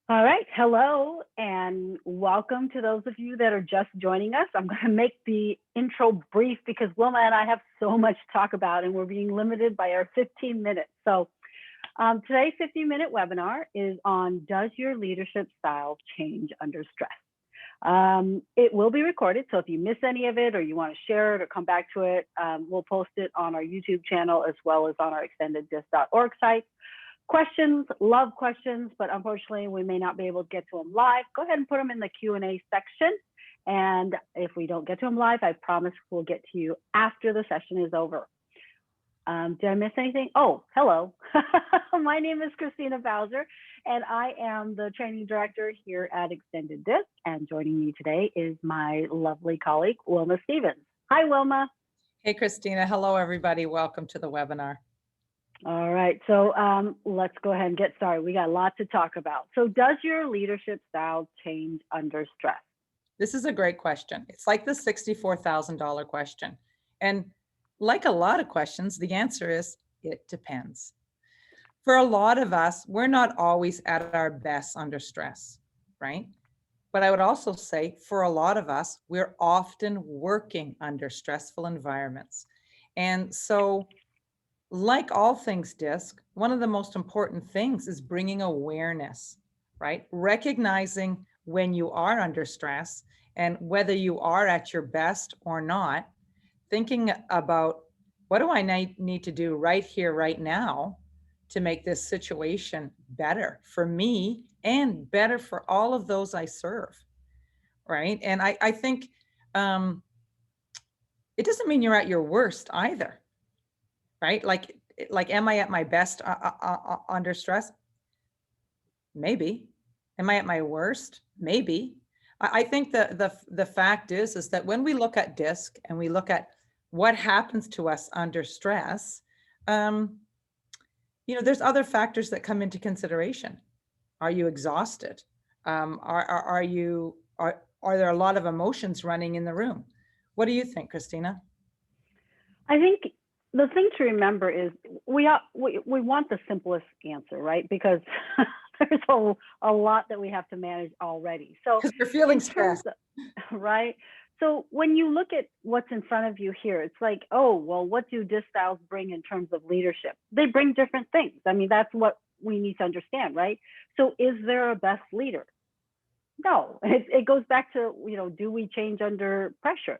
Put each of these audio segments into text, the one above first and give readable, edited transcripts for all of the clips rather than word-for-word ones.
All right. Hello and welcome to those of you that are just joining us. I'm going to make the intro brief because Wilma and I have so much to talk about and we're being limited by our 15 minutes. So today's 15-minute webinar is on Does Your Leadership Style Change Under Stress? It will be recorded. So if you miss any of it or you want to share it or come back to it, we'll post it on our YouTube channel as well as on our extendeddisc.org site. Questions, love questions, but unfortunately we may not be able to get to them live. Go ahead and put them in the Q&A section. And if we don't get to them live, I promise we'll get to you after the session is over. Did I miss anything? Oh, hello. My name is Christina Bowser, and I am the training director here at Extended Disc. And joining me today is my lovely colleague, Wilma Stevens. Hi, Wilma. Hey, Christina. Hello, everybody. Welcome to the webinar. All right, so let's go ahead and get started. We got a lot to talk about. So does your leadership style change under stress? This is a great question. It's like the $64,000 question. And like a lot of questions, the answer is it depends. For a lot of us, we're not always at our best under stress, right? But I would also say for a lot of us, we're often working under stressful environments. And so like all things DISC, one of the most important things is bringing awareness, right? Recognizing when you are under stress and whether you are at your best or not, thinking about what do I need to do right here, right now to make this situation better for me and better for all of those I serve, right? And I think it doesn't mean you're at your worst either. Right? Like, am I at my best under stress? Maybe. Am I at my worst? Maybe. I think the fact is that when we look at DISC and we look at what happens to us under stress, there's other factors that come into consideration. Are you exhausted? Are there a lot of emotions running in the room? What do you think, Christina? I think the thing to remember is we want the simplest answer, right? Because there's a lot that we have to manage already. So because you're feeling stressed, right? So when you look at what's in front of you here, it's like, oh, well, what do DISC styles bring in terms of leadership? They bring different things. I mean, that's what we need to understand, right? So is there a best leader? No, it goes back to, do we change under pressure?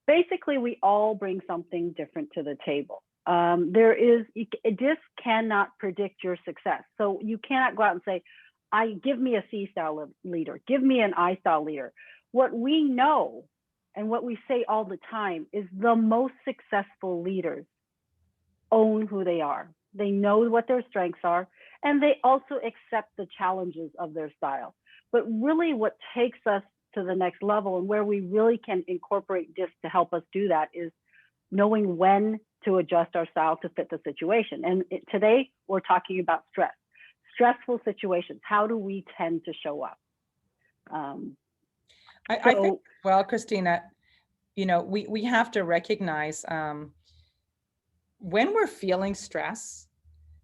Basically, we all bring something different to the table. DISC cannot predict your success. So you cannot go out and say, give me a C style leader, give me an I style leader. What we know and what we say all the time is the most successful leaders own who they are. They know what their strengths are, and they also accept the challenges of their style. But really what takes us to the next level and where we really can incorporate DISC to help us do that is knowing when to adjust our style to fit the situation. And today we're talking about stress, stressful situations. How do we tend to show up? I think, well, Christina, we have to recognize when we're feeling stress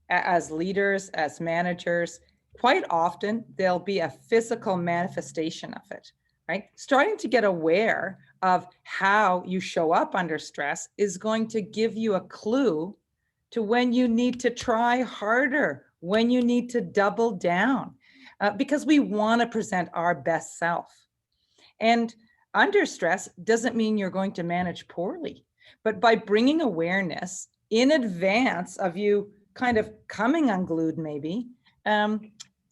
as leaders, as managers, quite often there'll be a physical manifestation of it. Right? Starting to get aware of how you show up under stress is going to give you a clue to when you need to try harder, when you need to double down, because we want to present our best self. And under stress doesn't mean you're going to manage poorly, but by bringing awareness in advance of you kind of coming unglued, maybe,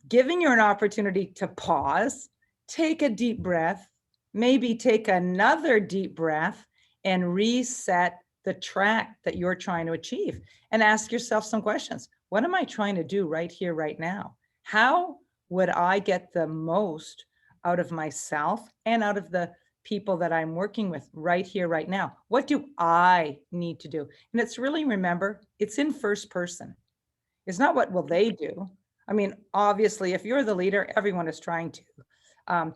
giving you an opportunity to pause, take a deep breath, maybe take another deep breath and reset the track that you're trying to achieve and ask yourself some questions. What am I trying to do right here, right now? How would I get the most out of myself and out of the people that I'm working with right here, right now? What do I need to do? And it's really, remember, it's in first person. It's not what will they do. I mean, obviously, if you're the leader, everyone is trying to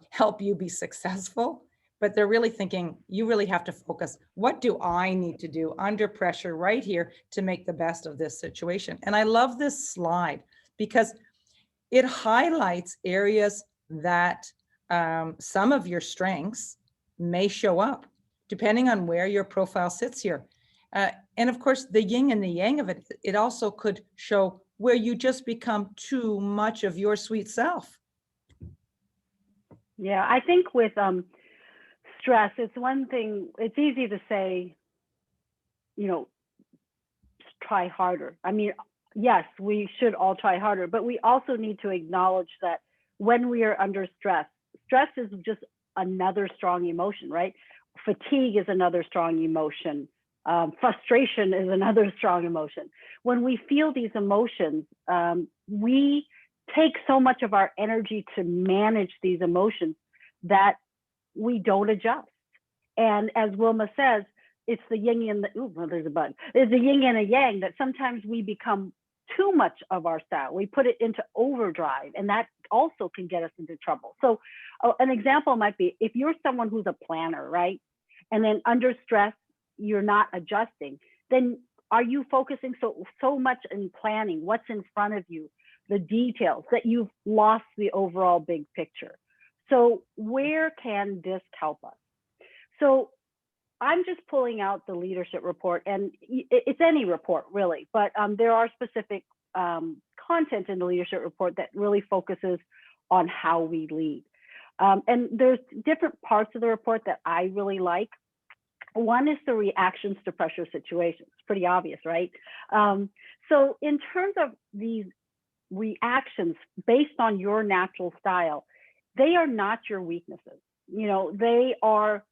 help you be successful, but they're really thinking you really have to focus. What do I need to do under pressure right here to make the best of this situation? And I love this slide because It highlights areas that some of your strengths may show up, depending on where your profile sits here. And of course, the yin and the yang of it, it also could show where you just become too much of your sweet self. Yeah, I think with stress, it's one thing, it's easy to say, you know, try harder. I mean, yes, we should all try harder, but we also need to acknowledge that when we are under stress, stress is just another strong emotion, right? Fatigue is another strong emotion. Frustration is another strong emotion. When we feel these emotions, we take so much of our energy to manage these emotions that we don't adjust. And as Wilma says, it's the yin and the, ooh, well, there's a bug. It's the yin and a yang that sometimes we become too much of our style. We put it into overdrive, and that also can get us into trouble. So an example might be if you're someone who's a planner, right? And then under stress, you're not adjusting, then are you focusing so much in planning, what's in front of you, the details, that you've lost the overall big picture? So where can this help us? So I'm just pulling out the leadership report, and it's any report really, but there are specific content in the leadership report that really focuses on how we lead. And there's different parts of the report that I really like. One is the reactions to pressure situations. It's pretty obvious, right? So in terms of these reactions based on your natural style, they are not your weaknesses. You know, they are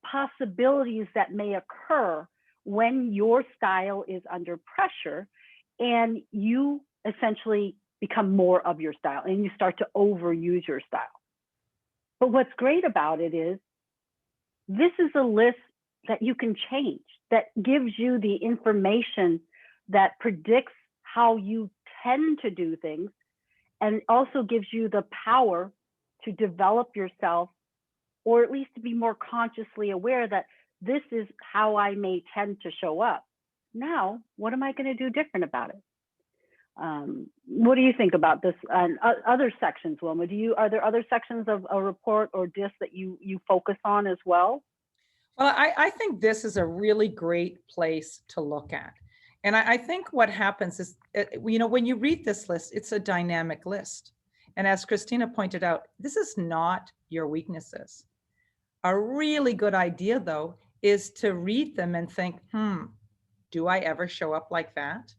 possibilities that may occur when your style is under pressure and you essentially become more of your style and you start to overuse your style. But what's great about it is this is a list that you can change, that gives you the information that predicts how you tend to do things, and also gives you the power to develop yourself, or at least to be more consciously aware that this is how I may tend to show up. Now, what am I going to do different about it? What do you think about this and other sections, Wilma? Are there other sections of a report or DISC that you focus on as well? Well, I think this is a really great place to look at. And I think what happens is, you know, when you read this list, it's a dynamic list. And as Christina pointed out, this is not your weaknesses. A really good idea, though, is to read them and think, do I ever show up like that?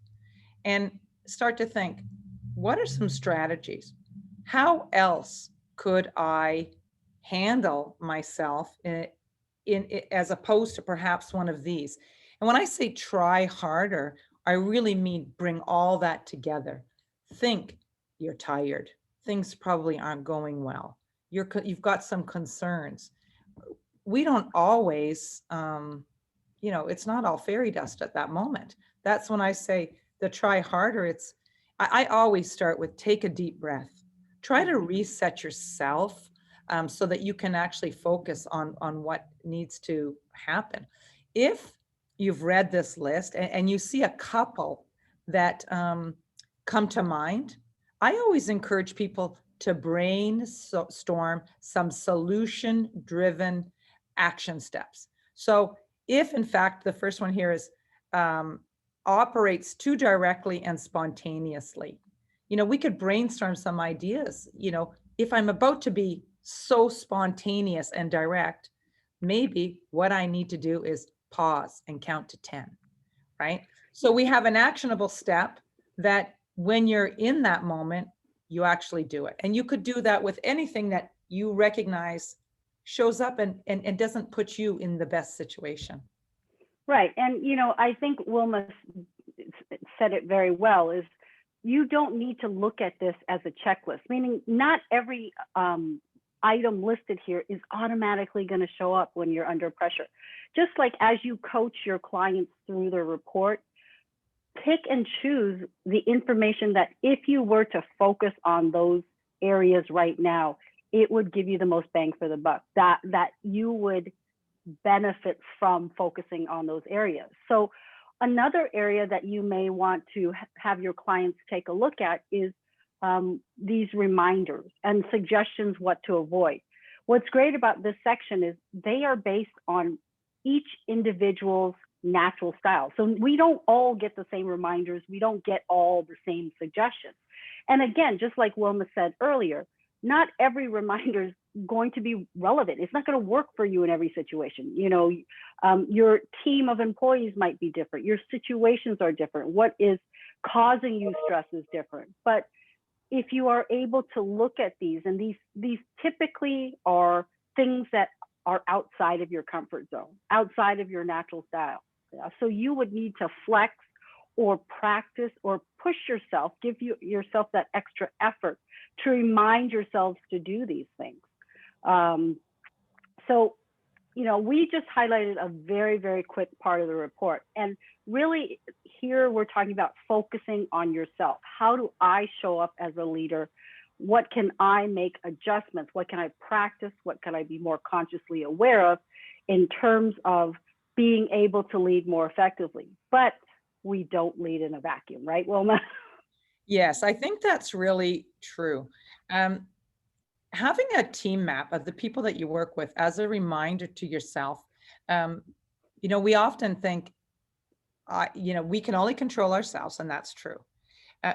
And start to think, what are some strategies? How else could I handle myself as opposed to perhaps one of these? And when I say try harder, I really mean bring all that together. Think you're tired. Things probably aren't going well. You've got some concerns. We don't always, you know, it's not all fairy dust at that moment. That's when I say the try harder. I always start with take a deep breath. Try to reset yourself so that you can actually focus on what needs to happen. If you've read this list and you see a couple that come to mind, I always encourage people to brainstorm some solution-driven action steps. So if in fact the first one here is operates too directly and spontaneously, you know, we could brainstorm some ideas. You know, if I'm about to be so spontaneous and direct, maybe what I need to do is pause and count to 10, right? So we have an actionable step that when you're in that moment, you actually do it. And you could do that with anything that you recognize shows up and doesn't put you in the best situation. Right. And, you know, I think Wilma said it very well, is you don't need to look at this as a checklist, meaning not every item listed here is automatically going to show up when you're under pressure. Just like as you coach your clients through the report, pick and choose the information that if you were to focus on those areas right now, it would give you the most bang for the buck, that you would benefit from focusing on those areas. So another area that you may want to have your clients take a look at is these reminders and suggestions what to avoid. What's great about this section is they are based on each individual's natural style. So we don't all get the same reminders. We don't get all the same suggestions. And again, just like Wilma said earlier, not every reminder is going to be relevant. It's not going to work for you in every situation. Your team of employees might be different. Your situations are different. What is causing you stress is different. But if you are able to look at these, and these typically are things that are outside of your comfort zone, outside of your natural style. So you would need to flex or practice or push yourself, give yourself that extra effort to remind yourselves to do these things. We just highlighted a very, very quick part of the report. And really here we're talking about focusing on yourself. How do I show up as a leader? What can I make adjustments? What can I practice? What can I be more consciously aware of in terms of being able to lead more effectively? But we don't lead in a vacuum, right, Wilma? Yes, I think that's really true. Having a team map of the people that you work with as a reminder to yourself, we often think, we can only control ourselves, and that's true.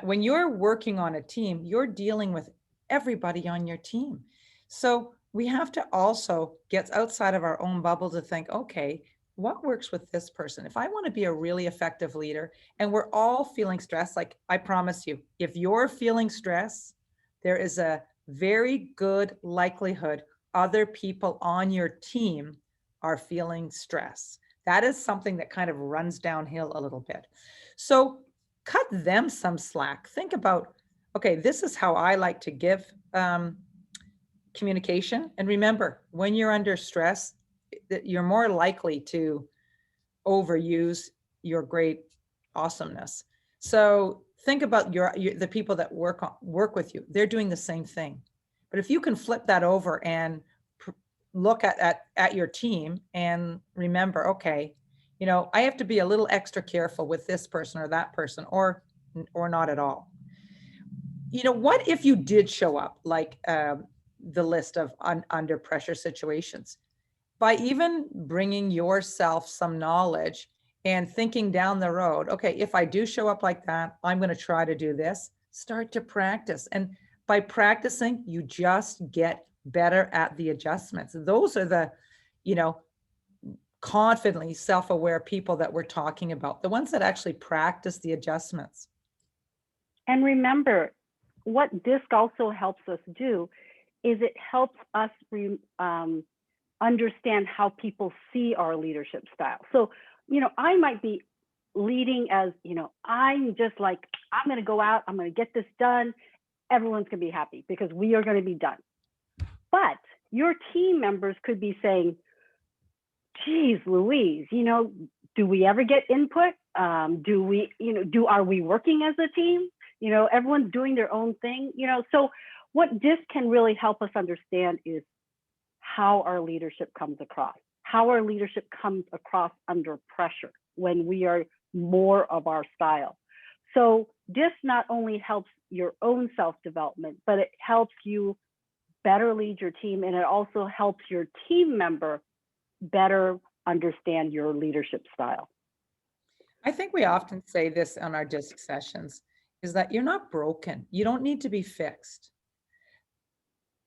When you're working on a team, you're dealing with everybody on your team. So we have to also get outside of our own bubble to think, okay, what works with this person? If I want to be a really effective leader and we're all feeling stress, like I promise you, if you're feeling stress, there is a very good likelihood other people on your team are feeling stress. That is something that kind of runs downhill a little bit. So cut them some slack. Think about, okay, this is how I like to give communication. And remember, when you're under stress, you're more likely to overuse your great awesomeness. So think about the people that work with you. They're doing the same thing. But if you can flip that over and look at your team and remember, okay, I have to be a little extra careful with this person or that person, or not at all. What if you did show up like the list of under pressure situations? By even bringing yourself some knowledge and thinking down the road, okay, if I do show up like that, I'm going to try to do this. Start to practice. And by practicing, you just get better at the adjustments. Those are the, confidently self-aware people that we're talking about, the ones that actually practice the adjustments. And remember, what DISC also helps us do is it helps us understand how people see our leadership style. So, I might be leading as, I'm just like, I'm going to go out, I'm going to get this done. Everyone's going to be happy because we are going to be done. But your team members could be saying, geez, Louise, do we ever get input? Are we working as a team? Everyone's doing their own thing, so what DISC can really help us understand is how our leadership comes across, under pressure when we are more of our style. So DISC not only helps your own self-development, but it helps you better lead your team, and it also helps your team member better understand your leadership style. I think we often say this on our DISC sessions, is that you're not broken. You don't need to be fixed.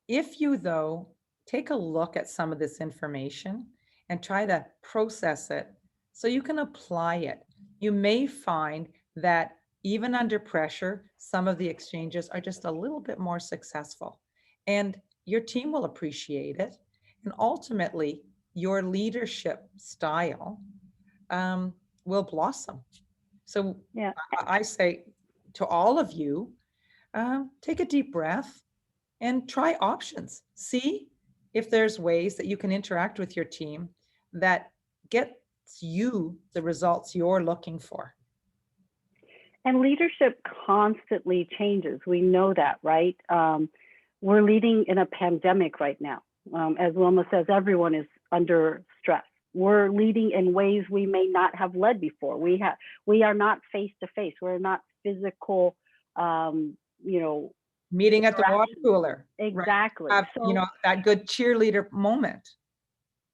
If you, though, take a look at some of this information and try to process it so you can apply it, you may find that even under pressure, some of the exchanges are just a little bit more successful, and your team will appreciate it. And ultimately, your leadership style will blossom. So yeah. I say to all of you, take a deep breath and try options. See if there's ways that you can interact with your team that gets you the results you're looking for. And leadership constantly changes. We know that, right? We're leading in a pandemic right now. As Wilma says, everyone is under stress. We're leading in ways we may not have led before. We are not face to face. We're not physical, Meeting at the water interaction. cooler. Right? Exactly. Have, So, that good cheerleader moment.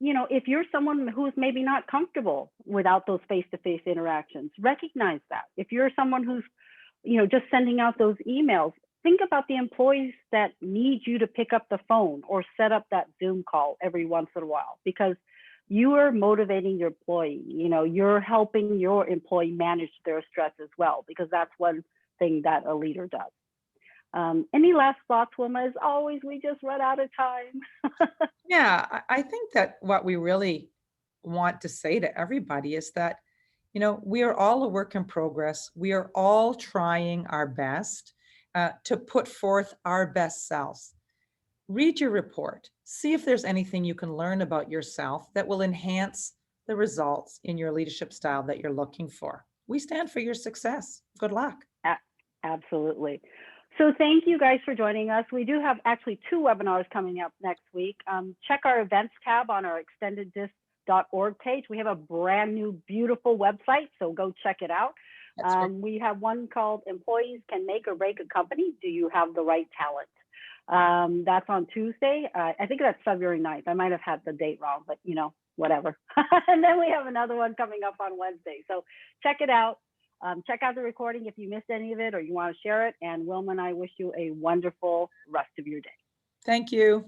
if you're someone who's maybe not comfortable without those face-to-face interactions, recognize that. If you're someone who's, just sending out those emails, think about the employees that need you to pick up the phone or set up that Zoom call every once in a while, because you are motivating your employee. You're helping your employee manage their stress as well, because that's one thing that a leader does. Any last thoughts, Wilma? As always, we just run out of time. Yeah, I think that what we really want to say to everybody is that, we are all a work in progress. We are all trying our best to put forth our best selves. Read your report. See if there's anything you can learn about yourself that will enhance the results in your leadership style that you're looking for. We stand for your success. Good luck. Absolutely. So thank you guys for joining us. We do have actually 2 webinars coming up next week. Check our events tab on our extendeddisc.org page. We have a brand new, beautiful website, so go check it out. That's right. We have one called Employees Can Make or Break a Company. Do you have the right talent? That's on Tuesday. I think that's February 9th. I might have had the date wrong, but whatever. And then we have another one coming up on Wednesday. So check it out. Check out the recording if you missed any of it or you want to share it. And Wilma and I wish you a wonderful rest of your day. Thank you.